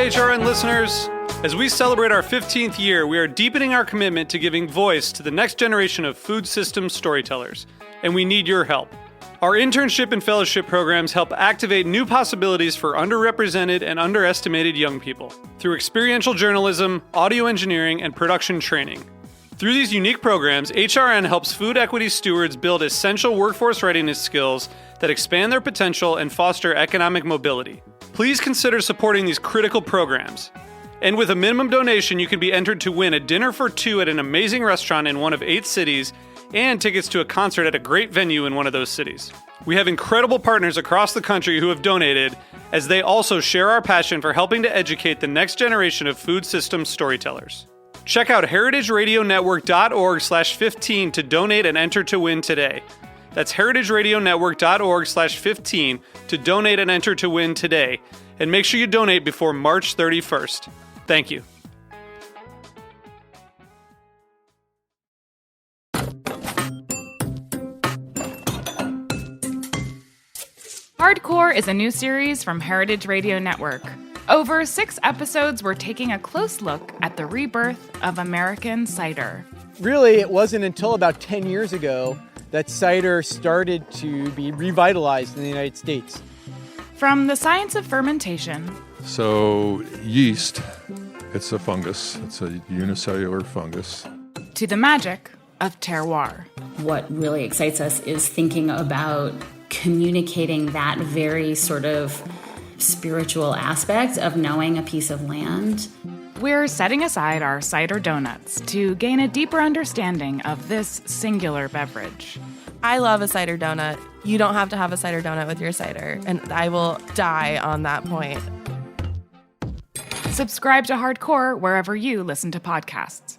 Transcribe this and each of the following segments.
HRN listeners. As we celebrate our 15th year, we are deepening our commitment to giving voice to the next generation of food systems storytellers, and we need your help. Our internship and fellowship programs help activate new possibilities for underrepresented and underestimated young people through experiential journalism, audio engineering, and production training. Through these unique programs, HRN helps food equity stewards build essential workforce readiness skills that expand their potential and foster economic mobility. Please consider supporting these critical programs. And with a minimum donation, you can be entered to win a dinner for two at an amazing restaurant in one of 8 cities and tickets to a concert at a great venue in one of those cities. We have incredible partners across the country who have donated, as they also share our passion for helping to educate the next generation of food systems storytellers. Check out heritageradionetwork.org/15 to donate and enter to win today. That's heritageradionetwork.org/15 to donate and enter to win today. And make sure you donate before March 31st. Thank you. Hardcore is a new series from Heritage Radio Network. Over 6 episodes, we're taking a close look at the rebirth of American cider. Really, it wasn't until about 10 years ago that cider started to be revitalized in the United States. From the science of fermentation. So yeast, it's a fungus. It's a unicellular fungus. To the magic of terroir. What really excites us is thinking about communicating that very sort of spiritual aspect of knowing a piece of land. We're setting aside our cider donuts to gain a deeper understanding of this singular beverage. I love a cider donut. You don't have to have a cider donut with your cider, and I will die on that point. Subscribe to Hardcore wherever you listen to podcasts.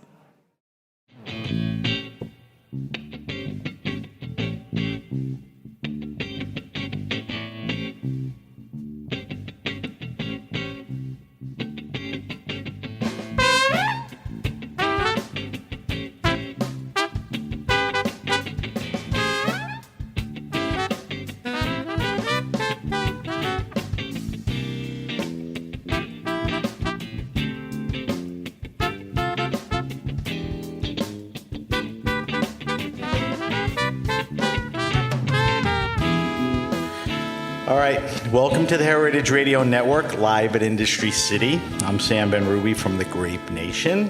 All right, welcome to the Heritage Radio Network, live at Industry City. I'm Sam Ben-Ruby from the Grape Nation.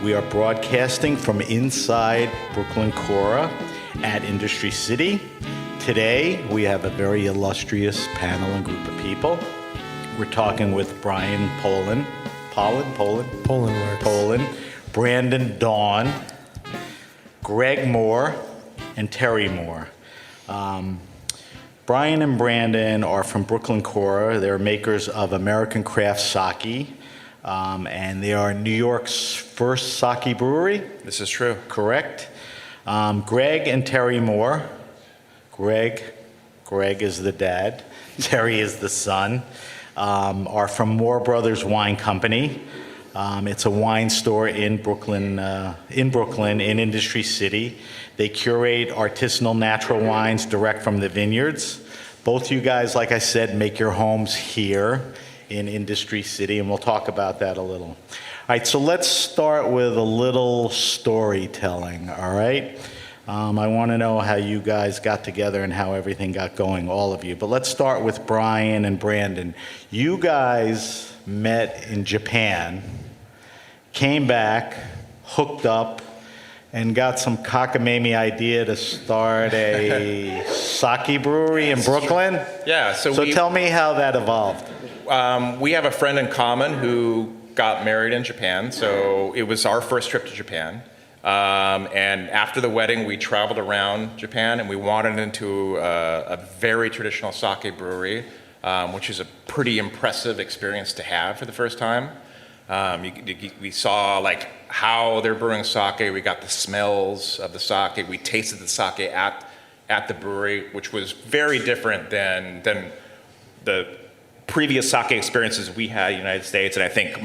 We are broadcasting from inside Brooklyn Kura at Industry City. Today, we have a very illustrious panel and group of people. We're talking with Brian Poland, Brandon Dawn, Greg Moore, and Terry Moore. Brian and Brandon are from Brooklyn Kura. They're makers of American craft sake, and they are New York's first sake brewery. This is true. Correct. Greg and Terry Moore. Greg is the dad. Terry is the son. Are from Moore Brothers Wine Company. It's a wine store in Brooklyn, in Industry City. They curate artisanal natural wines direct from the vineyards. Both you guys, like I said, make your homes here in Industry City, and we'll talk about that a little. All right, so let's start with a little storytelling, all right? I want to know how you guys got together and how everything got going, all of you. But let's start with Brian and Brandon. You guys met in Japan, came back, hooked up, and got some cockamamie idea to start a sake brewery in Brooklyn? Yeah. So tell me how that evolved. We have a friend in common who got married in Japan, so it was our first trip to Japan. And after the wedding, we traveled around Japan, and we wandered into a very traditional sake brewery, which is a pretty impressive experience to have for the first time. We saw like how they're brewing sake. We got the smells of the sake. We tasted the sake at the brewery, which was very different than the previous sake experiences we had in the United States, and I think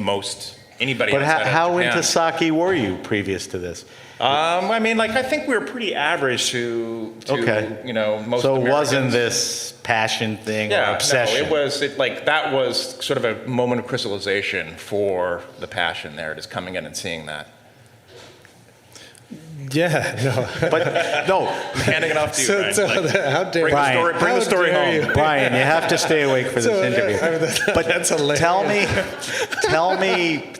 anybody. But how Japan. into sake were you previous to this? I mean, like, I think we were pretty average to Okay. you know, most So it Americans. wasn't this passion thing Yeah, or obsession? no, that was sort of a moment of crystallization for the passion there, just coming in and seeing that. Yeah, no. But no, I'm handing it off to you, Ryan. How dare bring you? Brian, the story How dare home. you? Brian, you have to stay awake for this interview. But that's hilarious. Tell me,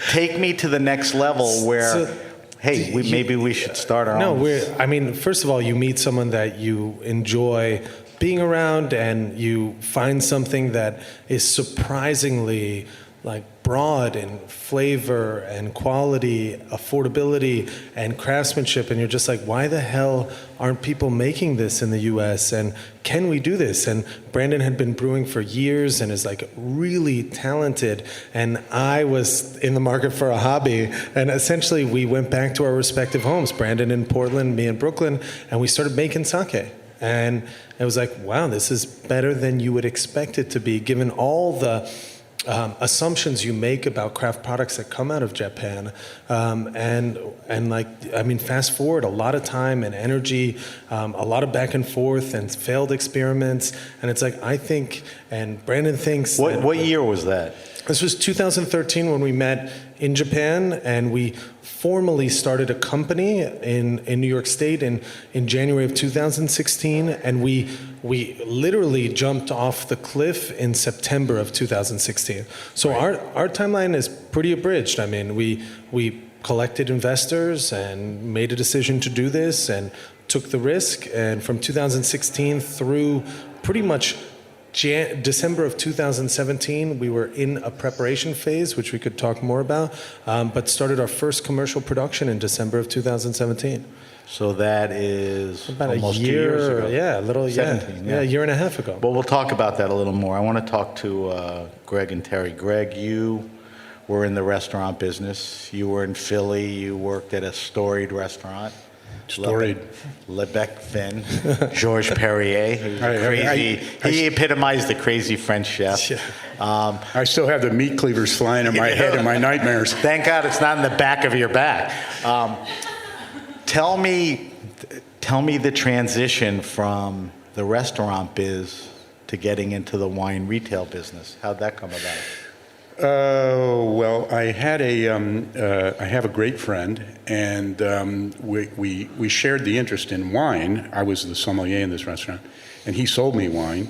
take me to the next level where, So, hey, maybe we should start our own. I mean, first of all, you meet someone that you enjoy being around, and you find something that is surprisingly like broad in flavor and quality, affordability and craftsmanship, and you're just like, why the hell aren't people making this in the US, and can we do this? And Brandon had been brewing for years and is like really talented, and I was in the market for a hobby, and essentially we went back to our respective homes, Brandon in Portland, me in Brooklyn, and we started making sake. And it was like, wow, this is better than you would expect it to be, given all the assumptions you make about craft products that come out of Japan, and like, I mean, fast forward a lot of time and energy, a lot of back and forth and failed experiments, and it's like, I think, and Brandon thinks. What year was that? This was 2013 when we met in Japan, and we formally started a company in New York State in January of 2016, and we literally jumped off the cliff in September of 2016. So our timeline is pretty abridged. I mean, we collected investors and made a decision to do this and took the risk, and from 2016 through pretty much December of 2017, we were in a preparation phase, which we could talk more about, but started our first commercial production in December of 2017. So that is About almost a year, 2 years ago. yeah, a little, 17, yeah, a year and a half ago. Well, we'll talk about that a little more. I want to talk to Greg and Terry. Greg, you were in the restaurant business. You were in Philly. You worked at a storied restaurant. Storied. Lebec Fin, Georges Perrier, who's crazy. He epitomized the crazy French chef. I still have the meat cleavers flying in my head in my nightmares. Thank God it's not in the back of your back. Tell me the transition from the restaurant biz to getting into the wine retail business. How'd that come about? Well, I have a great friend, and we shared the interest in wine. I was the sommelier in this restaurant, and he sold me wine.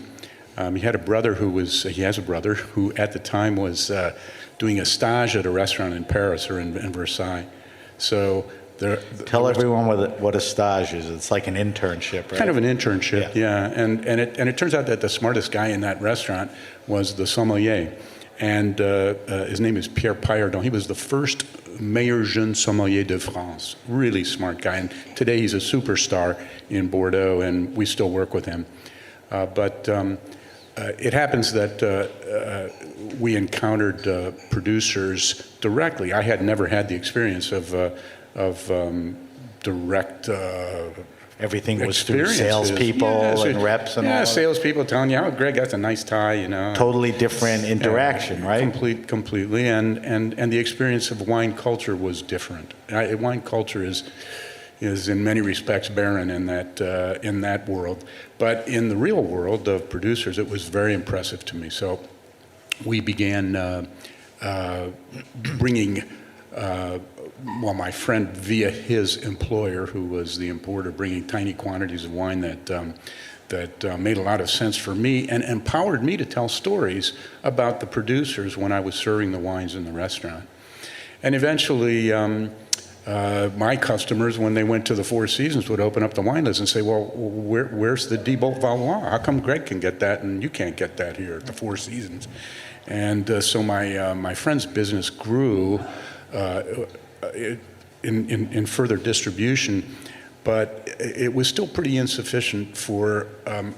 He has a brother who at the time was doing a stage at a restaurant in Paris or in Versailles. So Tell everyone what a stage is. It's like an internship, right? Kind of an internship, yeah. And it turns out that the smartest guy in that restaurant was the sommelier. And his name is Pierre Paillardon. He was the first meilleur jeune sommelier de France. Really smart guy. And today he's a superstar in Bordeaux, and we still work with him. But it happens that we encountered producers directly. I had never had the experience of direct everything was through salespeople and reps and all. Yeah, salespeople telling you, "Oh, Greg, that's a nice tie," you know. Totally different interaction, right? Completely, and the experience of wine culture was different. Wine culture is in many respects barren in that world, but in the real world of producers, it was very impressive to me. So we began bringing. My friend, via his employer, who was the importer, bringing tiny quantities of wine that made a lot of sense for me and empowered me to tell stories about the producers when I was serving the wines in the restaurant. And eventually, my customers, when they went to the Four Seasons, would open up the wine list and say, "Well, where's the Diebolt Valois? How come Greg can get that and you can't get that here at the Four Seasons?" And so my friend's business grew in further distribution, but it was still pretty insufficient for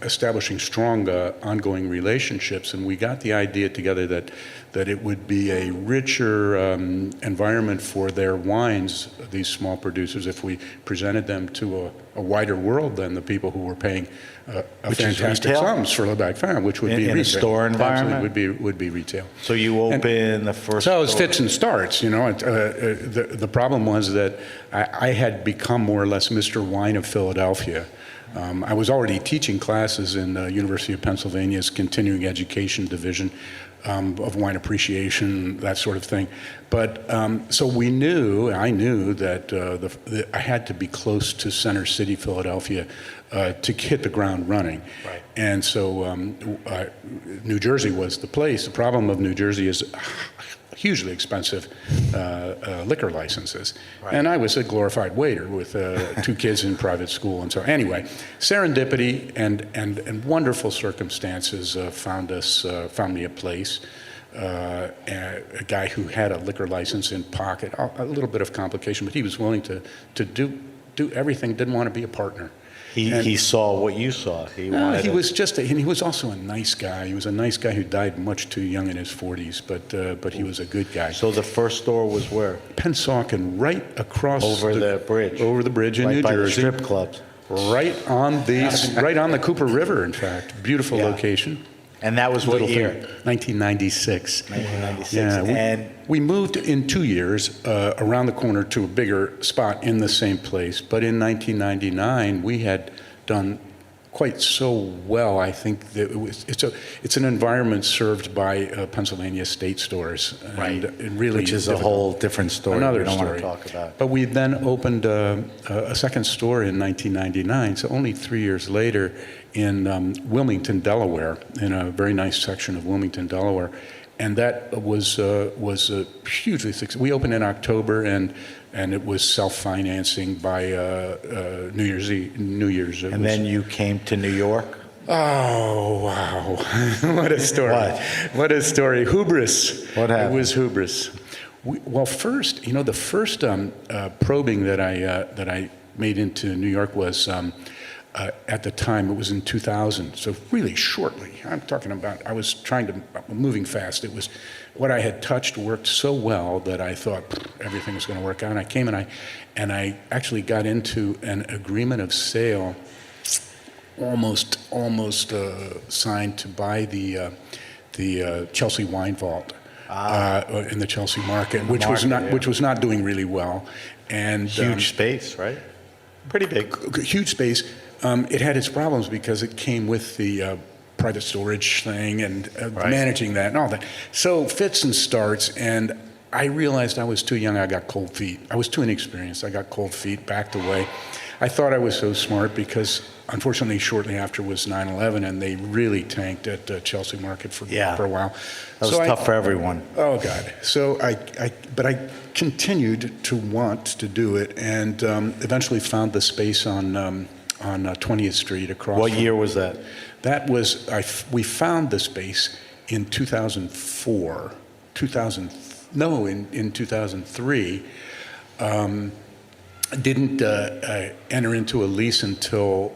establishing strong ongoing relationships. And we got the idea together that it would be a richer environment for their wines, these small producers, if we presented them to a wider world than the people who were paying Which is fantastic retail? sums for Lebac Farm, which would be In a retail. store Absolutely, environment? would be retail. So you open the first So it was store. fits and starts, you know. The problem was that I had become more or less Mr. Wine of Philadelphia. I was already teaching classes in the University of Pennsylvania's continuing education division of wine appreciation, that sort of thing. But so I knew that I had to be close to Center City, Philadelphia, to hit the ground running. Right. And so New Jersey was the place. The problem of New Jersey is hugely expensive liquor licenses. Right. And I was a glorified waiter with 2 kids in private school. And so anyway, serendipity and wonderful circumstances found me a place. A guy who had a liquor license in pocket, a little bit of complication, but he was willing to do everything, didn't want to be a partner. He saw what you saw. He was also a nice guy. He was a nice guy who died much too young in his 40s, but he was a good guy. So the first store was where? Pennsauken, right across Over the bridge. Over the bridge in Right New by Jersey. the strip clubs. Right on the Cooper River, in fact. Beautiful Yeah. location. And that was what Little year? thing. 1996. 1996. Yeah, And we moved in 2 years around the corner to a bigger spot in the same place. But in 1999, we had done quite so well. I think that it's an environment served by Pennsylvania state stores, Right. and really which is a whole different story. Another we don't story. want to talk about. But we then opened a second store in 1999. So only 3 years later, in Wilmington, Delaware, in a very nice section of Wilmington, Delaware, and that was hugely successful. We opened in October, and it was self-financing by New Year's. And then you came to New York? Oh, wow. What a story. What a story. Hubris. What happened? It was hubris. Well, first, the first probing that I made into New York was at the time, it was in 2000, so really shortly. I'm talking about, moving fast. It was, what I had touched worked so well that I thought everything was going to work out. And I came and I actually got into an agreement of sale, almost signed to buy the Chelsea Wine Vault in the Chelsea market, which was not doing really well. And huge space, right? Pretty big. Huge space. It had its problems because it came with the private storage thing and managing that and all that. So fits and starts, and I realized I was too young. I got cold feet. I was too inexperienced. I got cold feet, backed away. I thought I was so smart because, unfortunately, shortly after was 9/11, and they really tanked at Chelsea Market for a while. That was tough for everyone. Oh, God. So but I continued to want to do it, and eventually found the space on 20th Street across. What year was that? That was, we found the space in 2004. In 2003. Didn't enter into a lease until,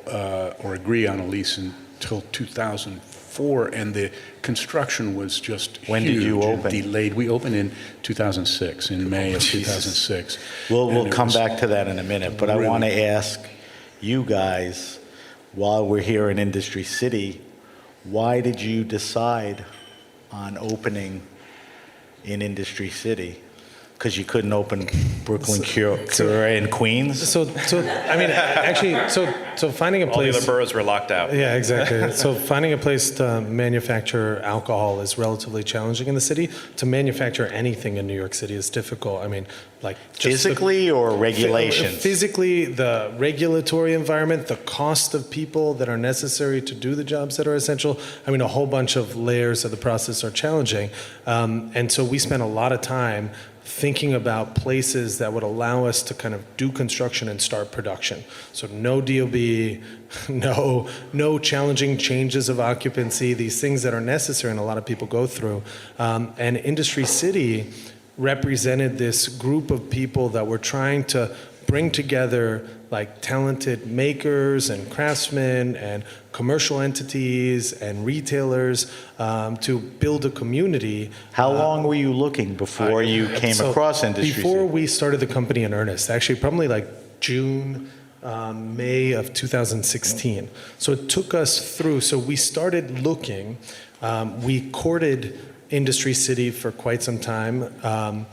or agree on a lease until 2004, and the construction was just When did you open? Delayed. We opened in 2006, in May of 2006. We'll come back to that in a minute, but really, I want to ask you guys, while we're here in Industry City, why did you decide on opening in Industry City? Because you couldn't open Brooklyn Kura in Queens? So finding a All the place. other boroughs were locked out. Yeah, exactly. So finding a place to manufacture alcohol is relatively challenging in the city. To manufacture anything in New York City is difficult. I mean, like just Physically or regulations? Physically, the regulatory environment, the cost of people that are necessary to do the jobs that are essential. I mean, a whole bunch of layers of the process are challenging. And so we spent a lot of time thinking about places that would allow us to kind of do construction and start production. So no DOB, no challenging changes of occupancy, these things that are necessary and a lot of people go through. And Industry City represented this group of people that were trying to bring together like talented makers and craftsmen and commercial entities and retailers to build a community. How long were you looking before you came across Industry City? Before we started the company in earnest, actually probably like June May of 2016. So it took us through. So we started looking. We courted Industry City for quite some time.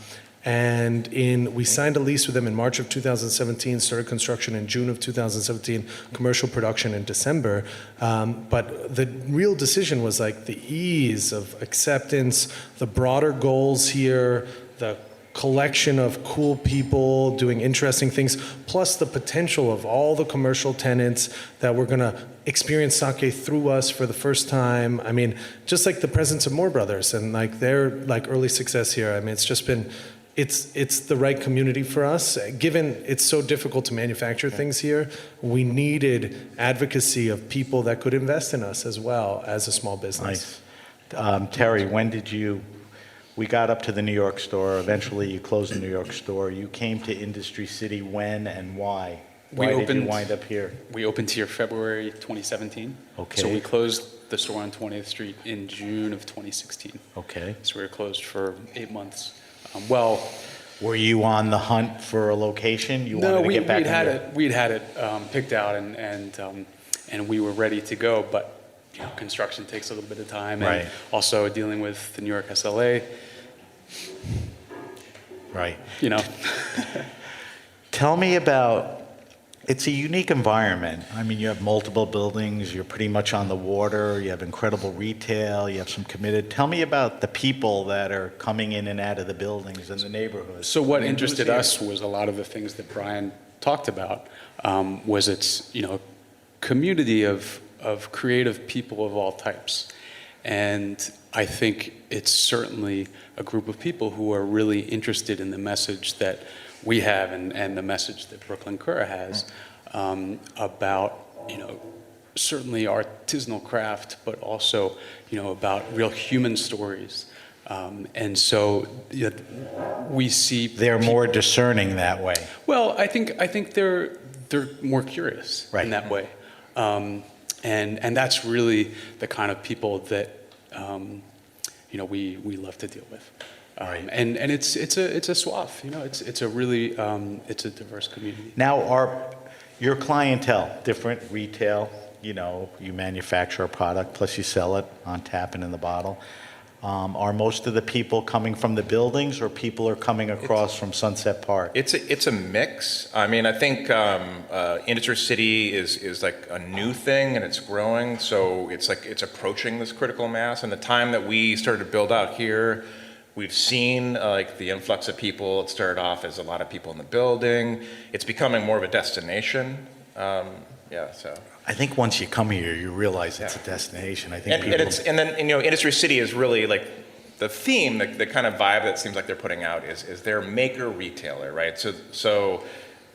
And we signed a lease with them in March of 2017, started construction in June of 2017, commercial production in December. But the real decision was like the ease of acceptance, the broader goals here, the collection of cool people doing interesting things, plus the potential of all the commercial tenants that were going to experience sake through us for the first time. I mean, just like the presence of Moore Brothers and like their like early success here. I mean, it's just been, it's the right community for us. Given it's so difficult to manufacture things here, we needed advocacy of people that could invest in us as well as a small business. Nice. Terry, when did we got up to the New York store, eventually you closed the New York store. You came to Industry City when and why? Why did you wind up here? We opened here February 2017. Okay. So we closed the store on 20th Street in June of 2016. Okay. So we were closed for 8 months. Were you on the hunt for a location? You wanted to get back we'd had it picked out and we were ready to go, but construction takes a little bit of time, right. And also dealing with the New York SLA. Right. Tell me about. It's a unique environment. I mean, you have multiple buildings, you're pretty much on the water, you have incredible retail, you have some committed. Tell me about the people that are coming in and out of the buildings and the neighborhoods. So what interested us was a lot of the things that Brian talked about, was its, community of creative people of all types. And I think it's certainly a group of people who are really interested in the message that we have and the message that Brooklyn Kura has about, certainly artisanal craft, but also, about real human stories. And so we see they're more discerning that way. Well, I think they're more curious in that way. And that's really the kind of people that we love to deal with. Right. And it's a swath, it's a really it's a diverse community. Now, are your clientele different? Retail, you manufacture a product plus you sell it on tap and in the bottle. Are most of the people coming from the buildings, or people are coming across from Sunset Park? It's a mix. I mean, I think Industry City is like a new thing and it's growing, so it's approaching this critical mass. And the time that we started to build out here, we've seen like the influx of people. It started off as a lot of people in the building. It's becoming more of a destination. So. I think once you come here, you realize it's a destination. I think Industry City is really like the theme, the kind of vibe that seems like they're putting out is they're maker retailer, right? So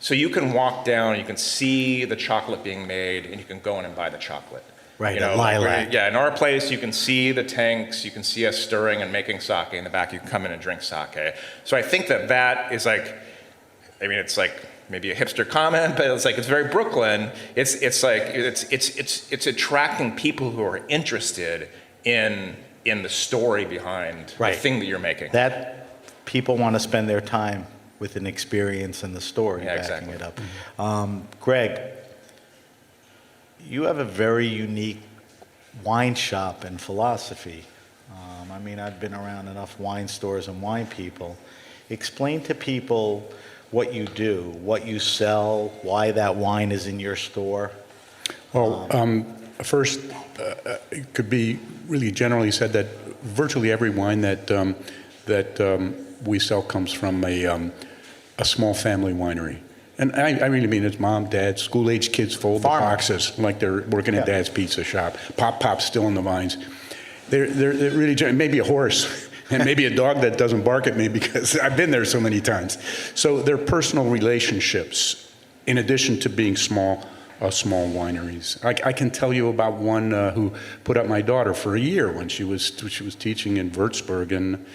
you can walk down, you can see the chocolate being made, and you can go in and buy the chocolate. Right, lilac. In our place, you can see the tanks, you can see us stirring and making sake in the back. You can come in and drink sake. So I think that is like, it's like maybe a hipster comment, but it's very Brooklyn. It's attracting people who are interested in the story behind the thing that you're making. That people want to spend their time with an experience in the story, backing it up. Greg, you have a very unique wine shop and philosophy. I've been around enough wine stores and wine people. Explain to people what you do, what you sell, why that wine is in your store. Well, first, it could be really generally said that virtually every wine that we sell comes from a small family winery. And I really mean it's mom, dad, school-age kids fold the boxes like they're working at Dad's Pizza Shop. Pop's still in the vines. They're really, maybe a horse. And maybe a dog that doesn't bark at me because I've been there so many times. So they're personal relationships in addition to being small wineries. I can tell you about one who put up my daughter for a year when she was teaching in Würzburg, and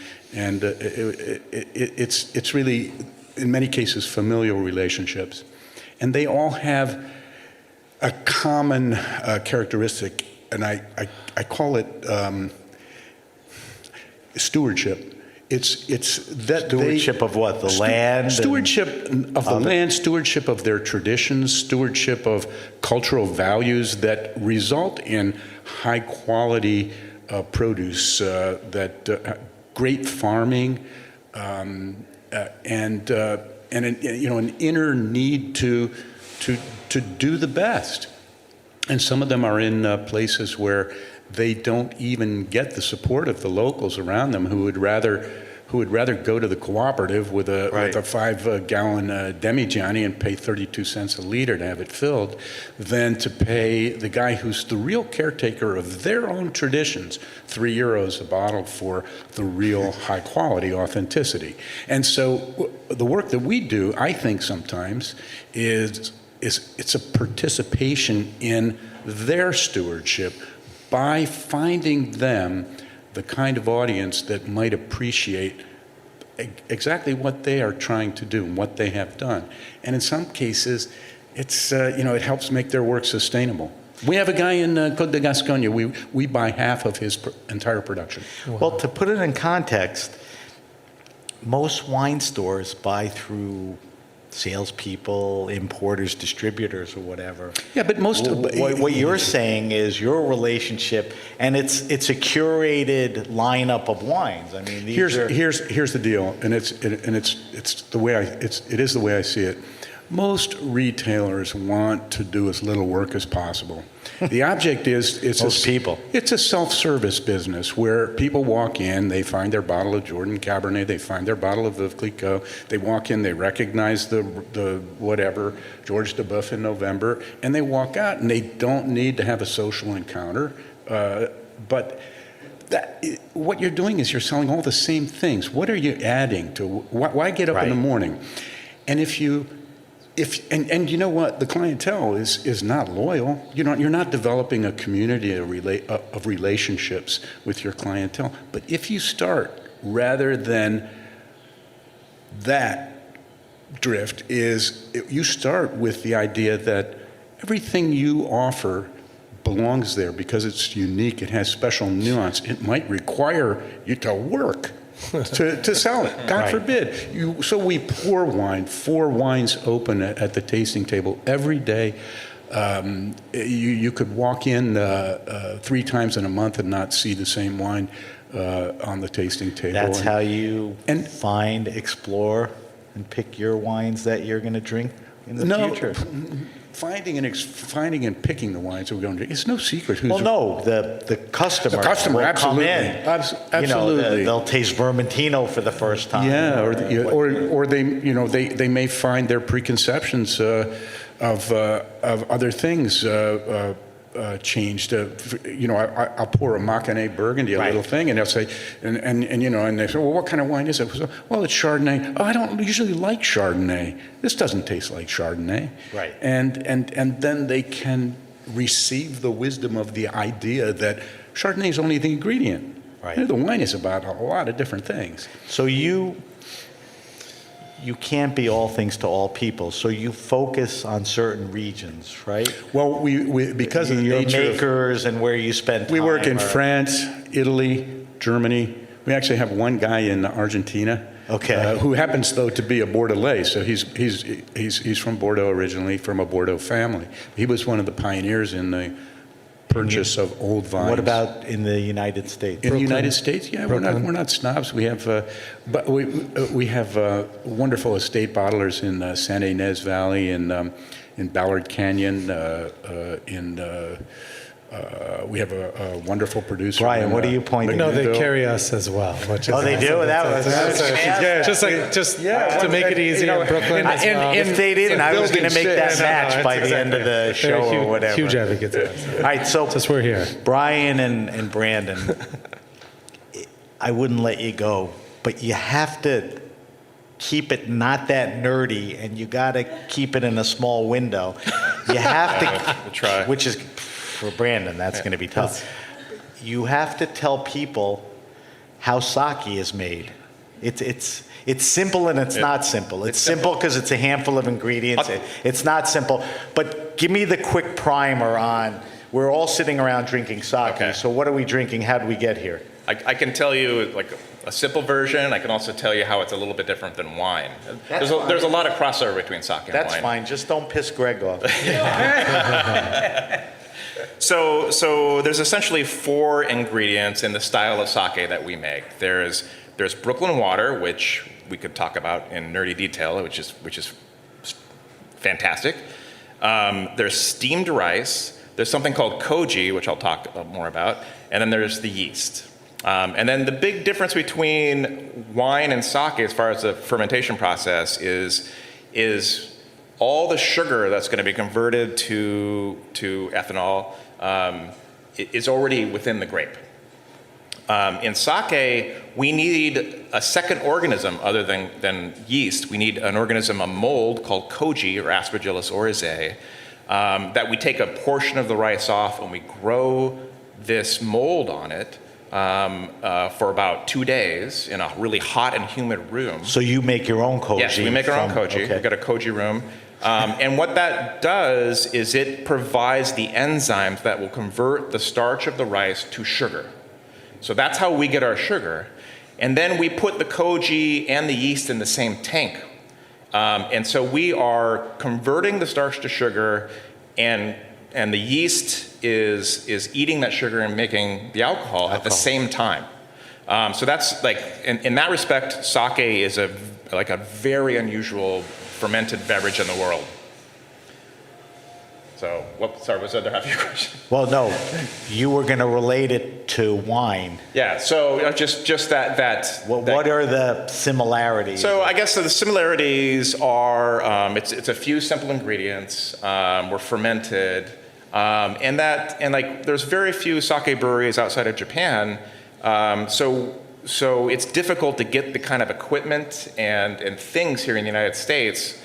it's really, in many cases, familial relationships. And they all have a common characteristic, and I call it stewardship. it's that Stewardship of what? The land? Stewardship of the land, stewardship of their traditions, stewardship of cultural values that result in high quality produce, great farming, and an inner need to do the best. And some of them are in places where they don't even get the support of the locals around them who would rather go to the cooperative with a 5-gallon demi-Johnny and pay 32 cents a liter to have it filled than to pay the guy who's the real caretaker of their own traditions €3 a bottle for the real high quality authenticity. And so the work that we do, I think sometimes, is it's a participation in their stewardship by finding them the kind of audience that might appreciate exactly what they are trying to do and what they have done. And in some cases, it's it helps make their work sustainable. We have a guy in Côte de Gascogne. We buy half of his entire production. Wow. Well, to put it in context, most wine stores buy through salespeople, importers, distributors, or whatever. Yeah, but what you're saying is your relationship, and it's a curated lineup of wines. I mean, here's the deal, and it is the way I see it. Most retailers want to do as little work as possible. The object is it's a self-service business where people walk in, they find their bottle of Jordan Cabernet, they find their bottle of Veuve Clicquot, they walk in, they recognize the whatever George de Boeuf in November, and they walk out, and they don't need to have a social encounter. But what you're doing is you're selling all the same things. What are you adding to? Why get up in the morning? And if you you know what, the clientele is not loyal. You're not developing a community of relationships with your clientele. But if you start, rather than that drift, you start with the idea that everything you offer belongs there because it's unique, it has special nuance. It might require you to work to sell it. God forbid. So we pour wine, 4 wines open at the tasting table every day. You could walk in 3 times in a month and not see the same wine on the tasting table. That's how you find, explore, and pick your wines that you're going to drink in the future. Finding and picking the wines that we're going to drink. It's no secret who's... Well, no, the customer. The customer, will absolutely. come in. Absolutely. They'll taste Vermentino for the first time. Yeah, or they may find their preconceptions of other things changed. I'll pour a Maconnais Burgundy, a little thing, and they'll say, and they say, well, what kind of wine is it? Well, it's Chardonnay. Oh, I don't usually like Chardonnay. This doesn't taste like Chardonnay. Right. And then they can receive the wisdom of the idea that Chardonnay is only the ingredient. Right. The wine is about a lot of different things. So you can't be all things to all people. So you focus on certain regions, right? Well, we because of the nature of makers and where you spend time. We work in France, Italy, Germany. We actually have one guy in Argentina. Okay. Who happens though to be a Bordelais, so he's from Bordeaux originally, from a Bordeaux family. He was one of the pioneers in the purchase of old vines. What about in the United States? In the United States, yeah, we're not snobs. We have, but we have wonderful estate bottlers in Santa Ynez Valley, in Ballard Canyon, we have a wonderful producer. Brian, what are you pointing No, to? they carry us as well. Which is they do? To make it easy in Brooklyn. If they didn't, I was going to make that match by the end of the show or whatever. Huge advocates of us. All right, so we're here. Brian and Brandon, I wouldn't let you go, but you have to keep it not that nerdy, and you got to keep it in a small window. You have to, we'll try. Which is, for Brandon, that's going to be tough. You have to tell people how sake is made. It's simple and it's not simple. It's simple because it's a handful of ingredients. It's not simple. But give me the quick primer on, we're all sitting around drinking sake. Okay. So what are we drinking? How did we get here? I can tell you like a simple version. I can also tell you how it's a little bit different than wine. There's a lot of crossover between sake and wine. That's fine. Just don't piss Greg off. So there's essentially 4 ingredients in the style of sake that we make. There's Brooklyn water, which we could talk about in nerdy detail, which is fantastic. There's steamed rice. There's something called koji, which I'll talk more about, and then there's the yeast. And then the big difference between wine and sake as far as the fermentation process is all the sugar that's going to be converted to ethanol is already within the grape. In sake, we need a second organism other than yeast. We need an organism, a mold called koji, or Aspergillus oryzae, that we take a portion of the rice off and we grow this mold on it for about 2 days in a really hot and humid room. So you make your own koji? Yes, we make our own koji. Okay. We've got a koji room. And what that does is it provides the enzymes that will convert the starch of the rice to sugar. So that's how we get our sugar. And then we put the koji and the yeast in the same tank. And so we are converting the starch to sugar, and the yeast is eating that sugar and making the alcohol at the same time. So that's like, in that respect, sake is a very unusual fermented beverage in the world. So, sorry, was that the half of your question? Well, no, you were going to relate it to wine. Yeah, so just that. What are the similarities? So I guess the similarities are it's a few simple ingredients. We're fermented, and there's very few sake breweries outside of Japan. So it's difficult to get the kind of equipment and things here in the United States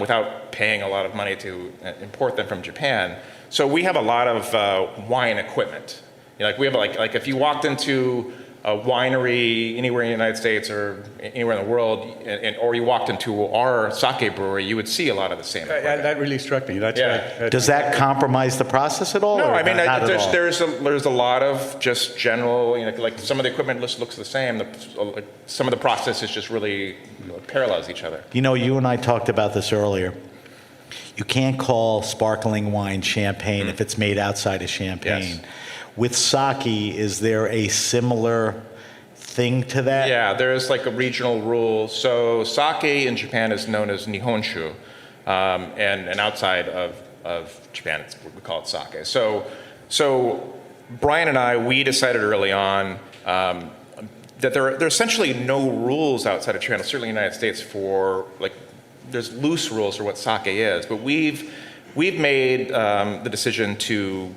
without paying a lot of money to import them from Japan. So we have a lot of wine equipment. We have like if you walked into a winery anywhere in the United States or anywhere in the world, or you walked into our sake brewery, you would see a lot of the same equipment. That really struck me. That's right. Does that compromise the process at all? No, or I mean, not at all? there's a lot of just general, like some of the equipment looks the same. Some of the processes just really parallels each other. You and I talked about this earlier. You can't call sparkling wine champagne if it's made outside of Champagne. Yes. With sake, is there a similar thing to that? Yeah, there's like a regional rule. So sake in Japan is known as Nihonshu, and outside of Japan, we call it sake. So Brian and I, we decided early on that there are essentially no rules outside of Japan, certainly in the United States, for there's loose rules for what sake is, but we've made the decision to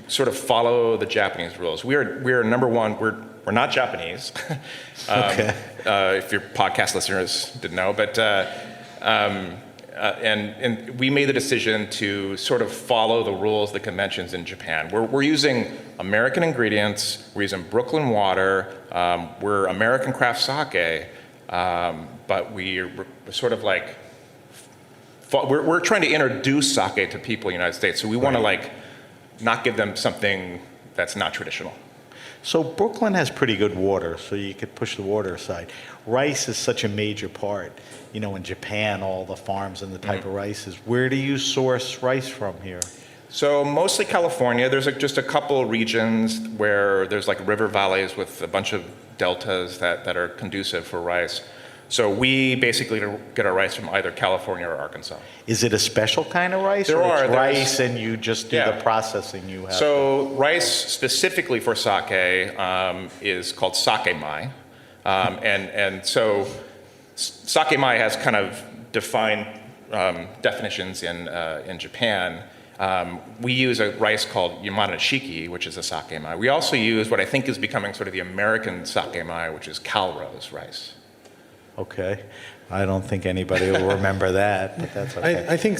sort of follow the Japanese rules. We are number one. We're not Japanese. Okay. If your podcast listeners didn't know, but and we made the decision to sort of follow the rules, the conventions in Japan. We're using American ingredients. We're using Brooklyn water. We're American craft sake, but we're sort of like. We're trying to introduce sake to people in the United States, so we want to not give them something that's not traditional. So Brooklyn has pretty good water, so you could push the water aside. Rice is such a major part. In Japan, all the farms and the type of rices. Where do you source rice from here? So mostly California. There's just a couple regions where there's river valleys with a bunch of deltas that are conducive for rice. So we basically get our rice from either California or Arkansas. Is it a special kind of rice? There's rice and you just do the processing you have? So rice specifically for sake is called sake mai. And so sake mai has kind of defined definitions in Japan. We use a rice called Yamada Shiki, which is a sake mai. We also use what I think is becoming sort of the American sake mai, which is Calrose rice. Okay. I don't think anybody will remember that, but that's okay. I think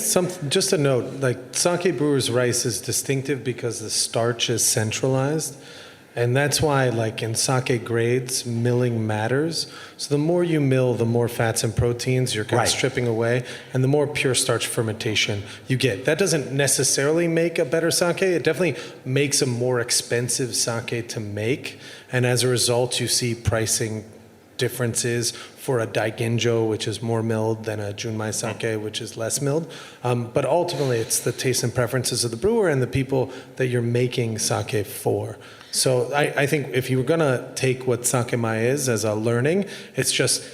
just a note, sake brewers' rice is distinctive because the starch is centralized, And that's why, like in sake grades, milling matters. So the more you mill, the more fats and proteins you're kind of stripping away, and the more pure starch fermentation you get. That doesn't necessarily make a better sake. It definitely makes a more expensive sake to make. And as a result, you see pricing differences for a daiginjo, which is more milled, than a junmai sake, which is less milled. But ultimately, it's the taste and preferences of the brewer and the people that you're making sake for. So I think if you were going to take what sakemai is as a learning, it's just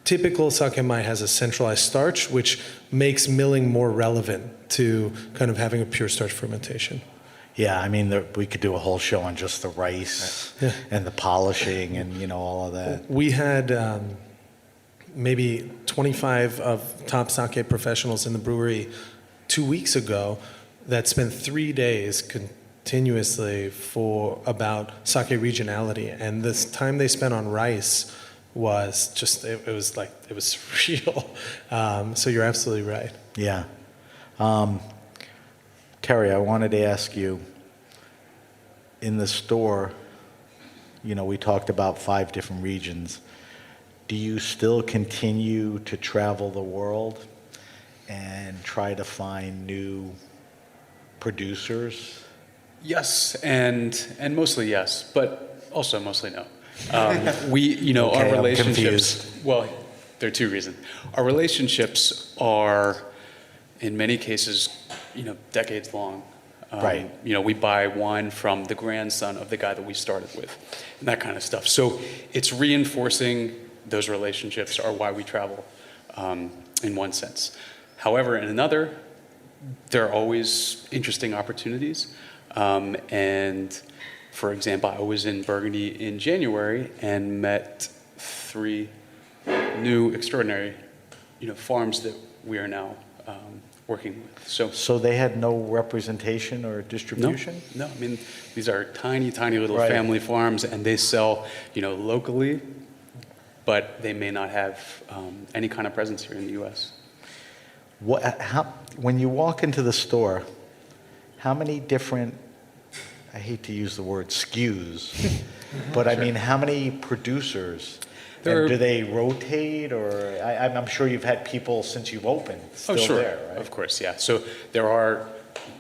typical sakemai has a centralized starch, which makes milling more relevant to kind of having a pure starch fermentation. Yeah, I mean, we could do a whole show on just the rice and the polishing and, you know, all of that. We had maybe 25 of top sake professionals in the brewery 2 weeks ago that spent 3 days continuously for about sake regionality, and this time they spent on rice was just it was real. So you're absolutely right. Yeah. Terry, I wanted to ask you, in the store, you know, we talked about 5 different regions. Do you still continue to travel the world and try to find new producers? Yes, and mostly yes, but also mostly no. We, you know, Okay, our I'm relationships. confused. Well, there are 2 reasons. Our relationships are, in many cases, you know, decades long. Right. You know, we buy wine from the grandson of the guy that we started with, and that kind of stuff. So it's reinforcing those relationships are why we travel, in one sense. However, in another, there are always interesting opportunities. And for example, I was in Burgundy in January and met 3 new extraordinary, you know, farms that we are now working with. So they had no representation or distribution? No. I mean, these are tiny, tiny little family farms, and they sell, you know, locally, but they may not have any kind of presence here in the U.S. When you walk into the store, how many different, I hate to use the word SKUs, but I mean, how many producers? And do they rotate, or I'm sure you've had people since you've opened still there, right? Of course, yeah. So there are,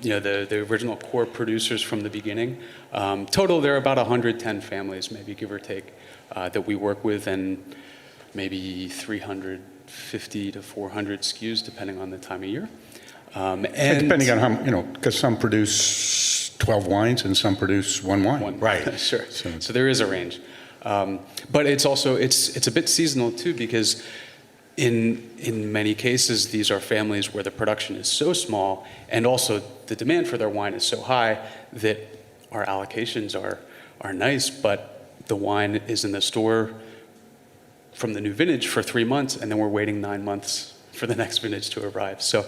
you know, the original core producers from the beginning. Total, there are about 110 families, maybe give or take, that we work with, and maybe 350 to 400 SKUs, depending on the time of year. And depending on how, you know, because some produce 12 wines and some produce 1 wine. Right. Sure. So there is a range. But it's also, it's a bit seasonal too, because in many cases, these are families where the production is so small, and also the demand for their wine is so high that our allocations are nice, but the wine is in the store from the new vintage for 3 months, and then we're waiting 9 months for the next vintage to arrive. So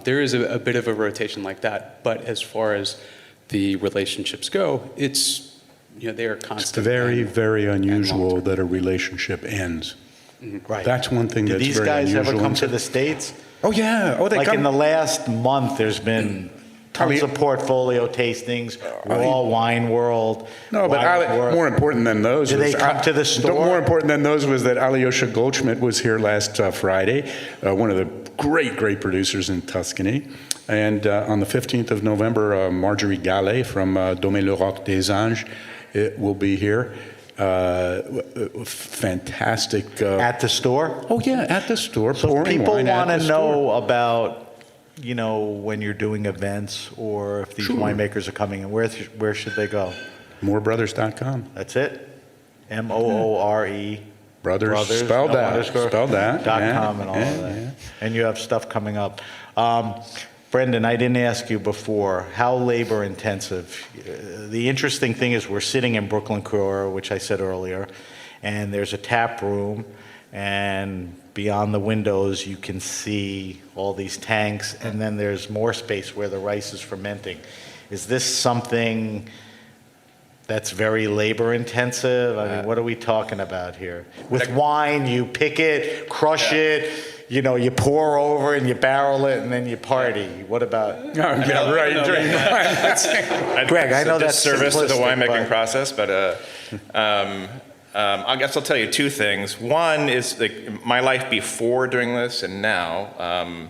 there is a bit of a rotation like that. But as far as the relationships go, it's, you know, they are constant. It's very, very unusual that a relationship ends. Mm-hmm. Right. That's one thing that's very unusual. Did these guys ever come to the States? Oh, yeah. Oh, they like come. in the last month, there's been tons of portfolio tastings, Raw Wine World. No, but more important than those. Did they come to the store? More important than those was that Alyosha Goldschmidt was here last Friday, one of the great producers in Tuscany. And on the 15th of November, Marjorie Gallet from Domaine Le Roc des Anges will be here. Fantastic. At the store? Oh, yeah, at the store. So people want to know about, you know, when you're doing events or if these winemakers are coming in, where should they go? Moorebrothers.com. That's it? MOORE. Brothers, spelled out. Spelled out. .com and all of that. Yeah. And you have stuff coming up. Brendan, I didn't ask you before, how labor intensive? The interesting thing is we're sitting in Brooklyn Kura, which I said earlier, and there's a tap room, and beyond the windows you can see all these tanks, and then there's more space where the rice is fermenting. Is this something that's very labor intensive? I mean, what are we talking about here? With wine, you pick it, crush it, you pour over and you barrel it and then you party. What about? Greg, I know that's service to the simplistic, winemaking but- process, but I guess I'll tell you two things. One is my life before doing this and now.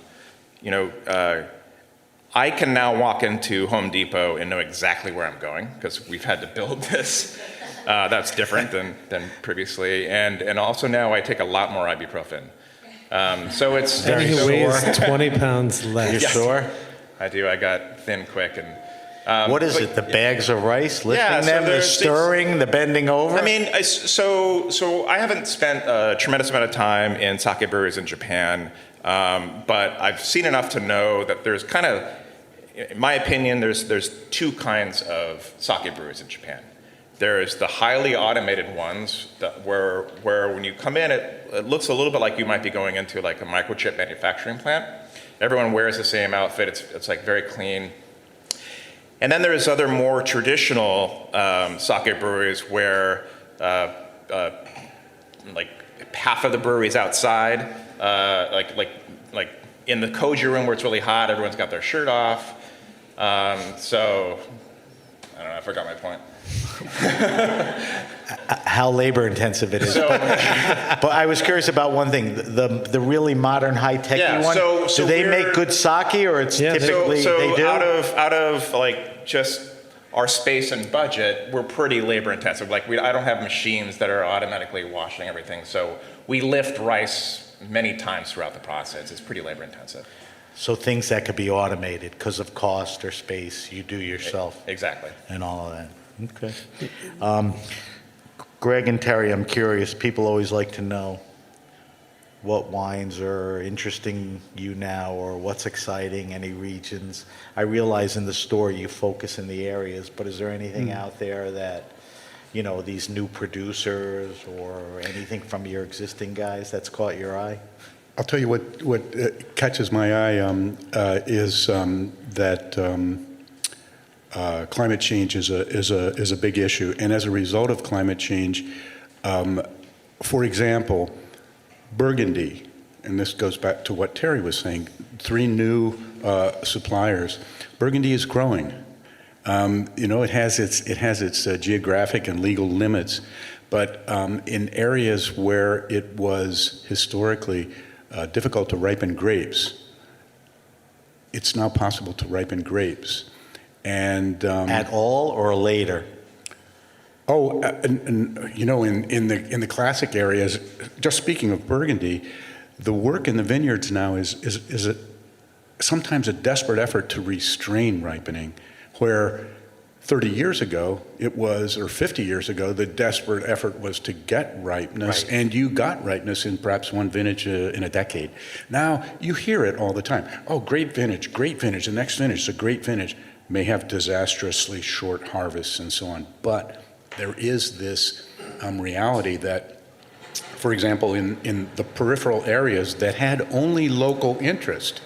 I can now walk into Home Depot and know exactly where I'm going because we've had to build this. That's different than previously, and also now I take a lot more ibuprofen. So it's And he very weighs 20 pounds less. You sure? I do. I got thin quick and. What is it? The bags of rice, lifting Yeah, so them, the there's- stirring, the bending over? I mean, so I haven't spent a tremendous amount of time in sake breweries in Japan, but I've seen enough to know that there's kind of, in my opinion, there's two kinds of sake breweries in Japan. There's the highly automated ones where when you come in, it looks a little bit like you might be going into like a microchip manufacturing plant. Everyone wears the same outfit. It's like very clean. And then there's other more traditional sake breweries where like half of the brewery is outside, like in the koji room where it's really hot, everyone's got their shirt off. So I don't know, I forgot my point. How labor intensive it is. But I was curious about one thing, the really modern high-tech one. So do they make good sake, or it's typically they do? Out of like just our space and budget, we're pretty labor intensive. Like I don't have machines that are automatically washing everything. So we lift rice many times throughout the process. It's pretty labor intensive. So things that could be automated because of cost or space, you do yourself. Exactly. And all of that. Okay. Greg and Terry, I'm curious. People always like to know what wines are interesting you now, or what's exciting, any regions. I realize in the store you focus in the areas, but is there anything out there that, these new producers or anything from your existing guys that's caught your eye? I'll tell you what catches my eye is that climate change is a big issue, and as a result of climate change, for example, Burgundy, and this goes back to what Terry was saying, 3 new suppliers. Burgundy is growing. It has its geographic and legal limits, but in areas where it was historically difficult to ripen grapes, it's now possible to ripen grapes. And at all or later? Oh, in the classic areas, just speaking of Burgundy, the work in the vineyards now is sometimes a desperate effort to restrain ripening, where 30 years ago it was, or 50 years ago, the desperate effort was to get ripeness, right. And you got ripeness in perhaps one vintage in a decade. Now you hear it all the time. Oh, great vintage, the next vintage is a great vintage. May have disastrously short harvests and so on, but there is this reality that, for example, in the peripheral areas that had only local interest,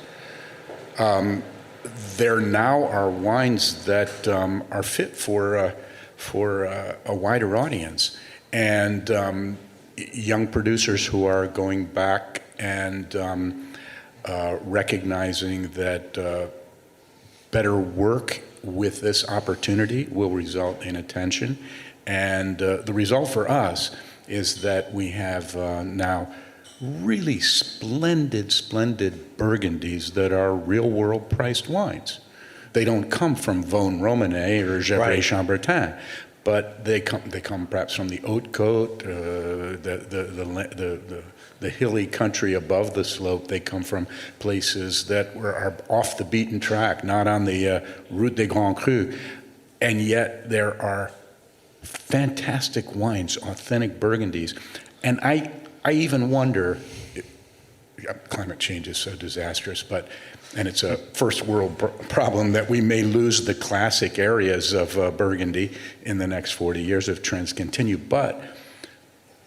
there now are wines that are fit for a wider audience, and young producers who are going back and recognizing that better work with this opportunity will result in attention. And the result for us is that we have now really splendid Burgundies that are real-world priced wines. They don't come from Vosne Romanée or Gevrey-Chambertin, but they come perhaps from the Haute-Côte, the hilly country above the slope. They come from places that are off the beaten track, not on the Route des Grands Crus, and yet there are fantastic wines, authentic Burgundies. And I even wonder, climate change is so disastrous, and it's a first world problem that we may lose the classic areas of Burgundy in the next 40 years if trends continue. But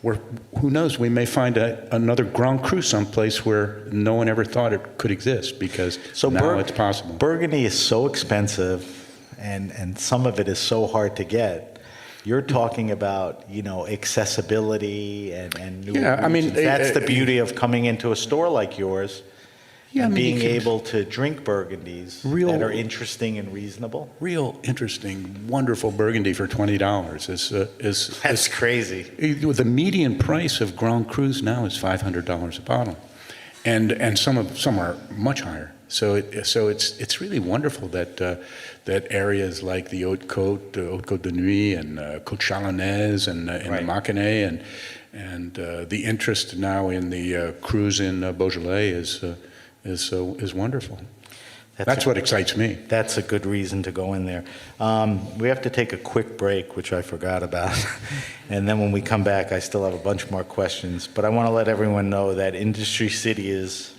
who knows, we may find another Grand Cru someplace where no one ever thought it could exist, because now it's possible. Burgundy is so expensive, and some of it is so hard to get. You're talking about, accessibility and new Yeah, I mean, regions. That's the beauty of coming into a store like yours. Yeah, and I mean, you being can- able to drink Burgundies that are interesting and reasonable. Real interesting, wonderful Burgundy for $20 is That's crazy. The median price of Grand Crus now is $500 a bottle, and some are much higher. So it's really wonderful that that areas like the Haute Côte de Nuit, and Côte Chalonnaise, and the Mâconnais, and the interest now in the cruise in Beaujolais is wonderful. That's what excites me. That's a good reason to go in there. We have to take a quick break, which I forgot about. And then when we come back, I still have a bunch more questions. But I want to let everyone know that Industry City is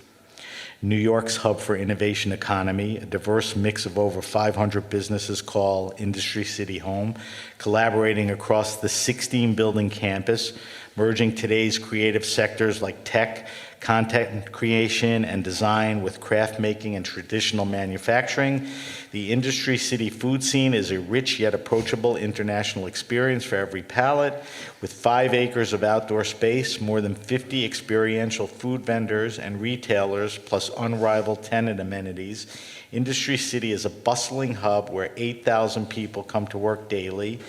New York's hub for innovation economy. A diverse mix of over 500 businesses call Industry City home, collaborating across the 16-building campus, merging today's creative sectors like tech, content creation and design with craft making and traditional manufacturing. The Industry City food scene is a rich yet approachable international experience for every palate. With 5 acres of outdoor space, more than 50 experiential food vendors and retailers, plus unrivaled tenant amenities, Industry City is a bustling hub where 8,000 people come to work daily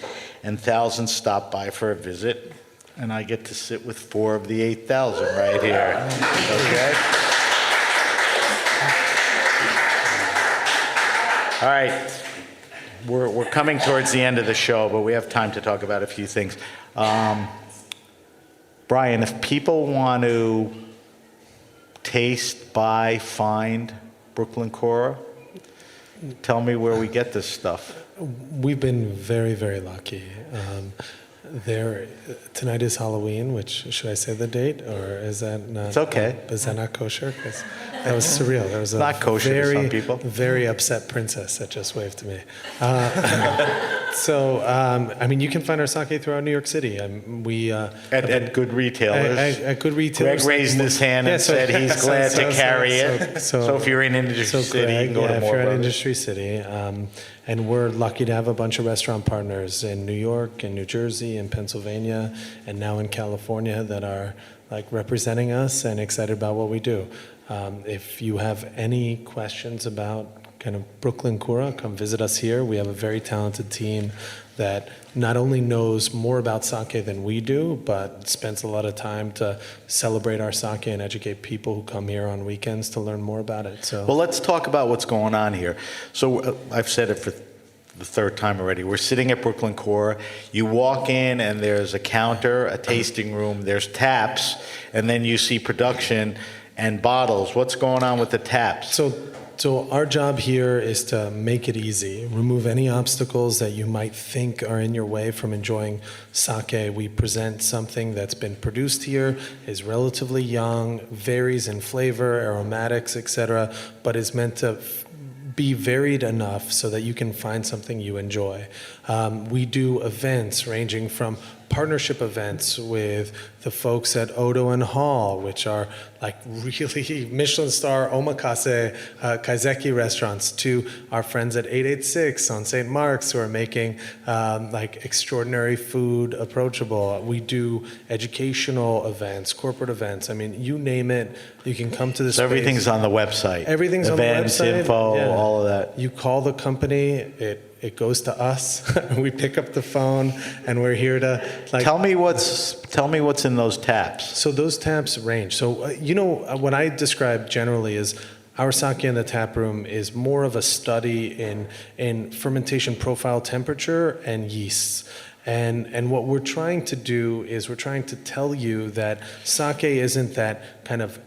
and thousands stop by for a visit. And I get to sit with 4 of the 8,000 right here. Okay? All right. We're coming towards the end of the show, but we have time to talk about a few things. Brian, if people want to taste, buy, find Brooklyn Kura, tell me where we get this stuff. We've been very, very lucky. Tonight is Halloween, which, should I say the date, or is that not? It's okay. Is that not kosher? 'Cause that was surreal. There was a not kosher to some people. Very upset princess that just waved to me. You can find our sake throughout New York City. At good retailers. At good retailers. Greg raised his hand and said he's glad to carry it. So if you're in Industry City, you can go to if more you're in brothers. Industry City. And we're lucky to have a bunch of restaurant partners in New York, in New Jersey, in Pennsylvania, and now in California that are representing us and excited about what we do. If you have any questions about kind of Brooklyn Kura, come visit us here. We have a very talented team that not only knows more about sake than we do, but spends a lot of time to celebrate our sake and educate people who come here on weekends to learn more about it. So, well, let's talk about what's going on here. So I've said it for the 3rd time already. We're sitting at Brooklyn Kura. You walk in and there's a counter, a tasting room, there's taps, and then you see production and bottles. What's going on with the taps? So our job here is to make it easy, remove any obstacles that you might think are in your way from enjoying sake. We present something that's been produced here, is relatively young, varies in flavor, aromatics, etc., but is meant to be varied enough so that you can find something you enjoy. We do events ranging from partnership events with the folks at Odo and Hall, which are really Michelin star omakase kaiseki restaurants, to our friends at 886 on St. Mark's who are making extraordinary food approachable. We do educational events, corporate events. I mean, you name it, you can come to this. So everything's on the website. Everything's events, on the website. info, Yeah. all of that. You call the company, it goes to us. We pick up the phone, and we're here to tell me what's in those taps. So those taps range. So what I describe generally is our sake in the tap room is more of a study in fermentation profile, temperature, and yeasts. And what we're trying to do is we're trying to tell you that sake isn't that kind of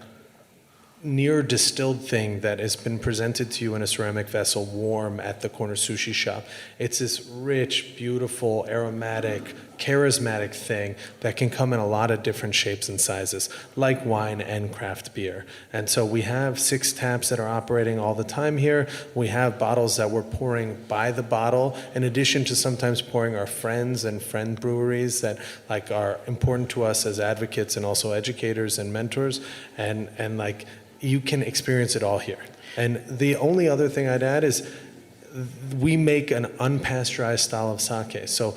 near distilled thing that has been presented to you in a ceramic vessel warm at the corner sushi shop. It's this rich, beautiful, aromatic, charismatic thing that can come in a lot of different shapes and sizes, like wine and craft beer. And so we have 6 taps that are operating all the time here. We have bottles that we're pouring by the bottle, in addition to sometimes pouring our friends and friend breweries that are important to us as advocates and also educators and mentors. And you can experience it all here. And the only other thing I'd add is we make an unpasteurized style of sake. So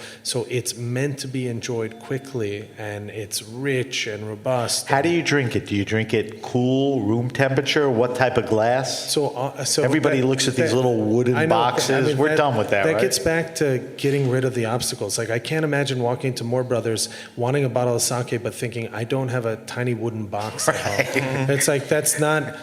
it's meant to be enjoyed quickly, and it's rich and robust. How do you drink it? Do you drink it cool, room temperature? What type of glass? So everybody looks at these little wooden boxes. We're done with that, right? That gets back to getting rid of the obstacles. Like, I can't imagine walking to Moore Brothers wanting a bottle of sake but thinking, I don't have a tiny wooden box at home. It's like, that's not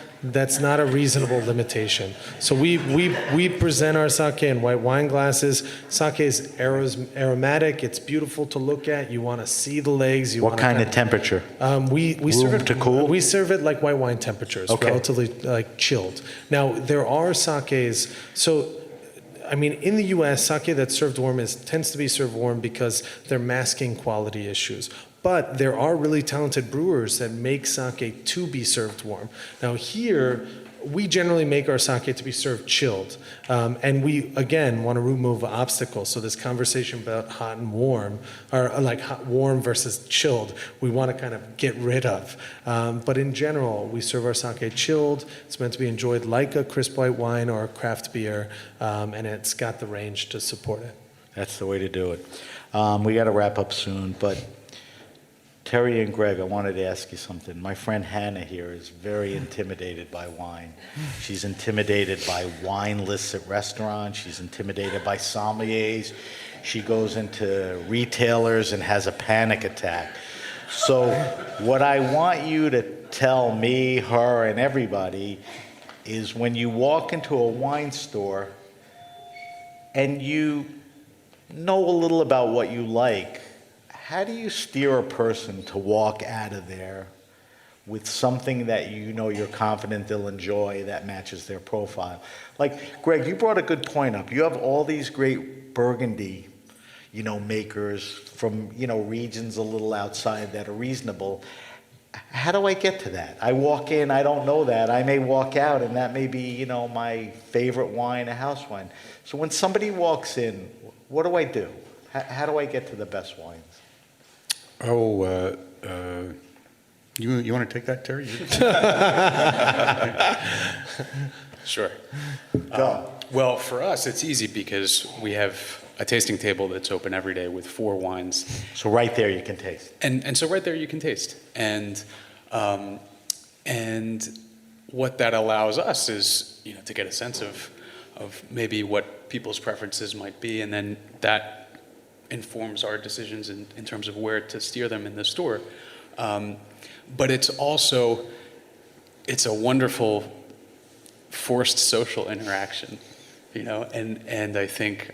a reasonable limitation. So we present our sake in white wine glasses. Sake is aromatic. It's beautiful to look at. You want to see the legs. What kind of temperature? We serve it to cool. We serve it like white wine temperatures, relatively like chilled. Now there are sakes. So, I mean, in the U.S., sake that's served warm tends to be served warm because they're masking quality issues. But there are really talented brewers that make sake to be served warm. Now here, we generally make our sake to be served chilled. And we, again, want to remove obstacles. So this conversation about hot and warm, or like warm versus chilled, we want to kind of get rid of. But in general, we serve our sake chilled. It's meant to be enjoyed like a crisp white wine or a craft beer, and it's got the range to support it. That's the way to do it. We got to wrap up soon, but Terry and Greg, I wanted to ask you something. My friend Hannah here is very intimidated by wine. She's intimidated by wine lists at restaurants. She's intimidated by sommeliers. She goes into retailers and has a panic attack. So what I want you to tell me, her, and everybody is when you walk into a wine store and you know a little about what you like, how do you steer a person to walk out of there with something that you know you're confident they'll enjoy that matches their profile? Like, Greg, you brought a good point up. You have all these great Burgundy, makers from, regions a little outside that are reasonable. How do I get to that? I walk in, I don't know that. I may walk out, and that may be, my favorite wine, a house wine. So when somebody walks in, what do I do? How do I get to the best wines? Oh, you want to take that, Terry? Sure. Go. Well, for us, it's easy because we have a tasting table that's open every day with 4 wines. So right there you can taste. And so right there you can taste. And what that allows us is, to get a sense of maybe what people's preferences might be, and then that informs our decisions in terms of where to steer them in the store. But it's a wonderful forced social interaction, and I think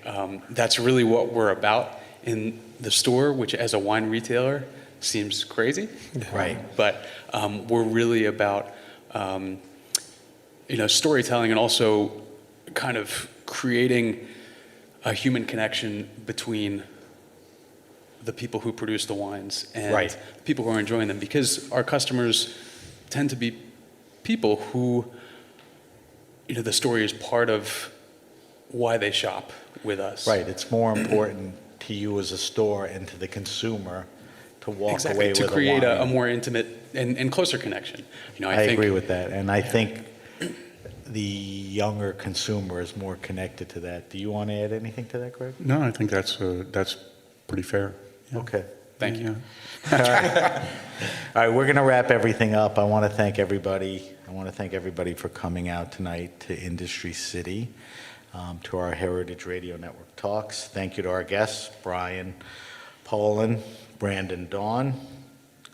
that's really what we're about in the store, which as a wine retailer seems crazy. Right. But we're really about storytelling, and also kind of creating a human connection between the people who produce the wines and the people who are enjoying them, because our customers tend to be people who, the story is part of why they shop with us. Right. It's more important to you as a store and to the consumer to walk away with a wine. To create a more intimate and closer connection. I agree with that. And I think the younger consumer is more connected to that. Do you want to add anything to that, Greg? No, I think that's pretty fair. Yeah. Okay. Thank you. All right, we're going to wrap everything up. I want to thank everybody. I want to thank everybody for coming out tonight to Industry City, to our Heritage Radio Network Talks. Thank you to our guests, Brian Poland, Brandon Dawn,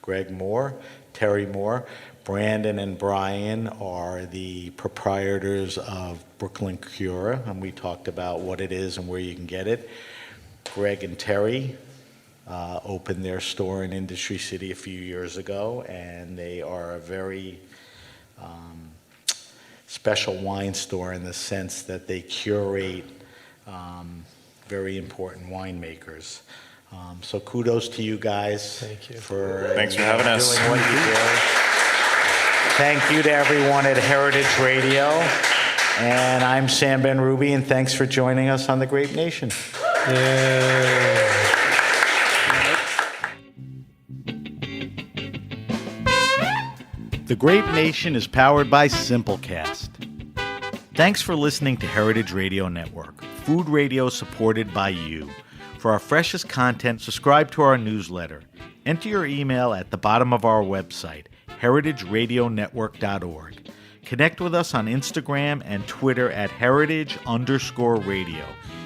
Greg Moore, Terry Moore. Brandon and Brian are the proprietors of Brooklyn Kura, and we talked about what it is and where you can get it. Greg and Terry opened their store in Industry City a few years ago, and they are a very special wine store in the sense that they curate very important winemakers. So kudos to you guys. Thank you. Thanks for having us. Doing what you do. Thank you to everyone at Heritage Radio. And I'm Sam Ben-Ruby, and thanks for joining us on the Grape Nation. Yeah. The Grape Nation is powered by Simplecast. Thanks for listening to Heritage Radio Network, food radio supported by you. For our freshest content, subscribe to our newsletter. Enter your email at the bottom of our website, heritageradionetwork.org. Connect with us on Instagram and Twitter at heritage_radio.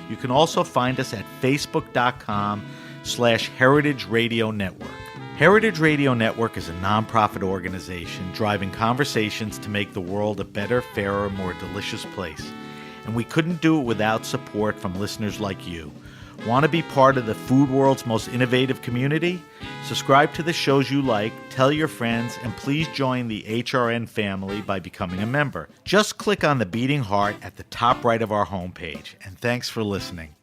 You can also find us at facebook.com/Heritage Radio Network. Heritage Radio Network is a nonprofit organization driving conversations to make the world a better, fairer, more delicious place. And we couldn't do it without support from listeners like you. Want to be part of the food world's most innovative community? Subscribe to the shows you like, tell your friends, and please join the HRN family by becoming a member. Just click on the beating heart at the top right of our homepage. And thanks for listening.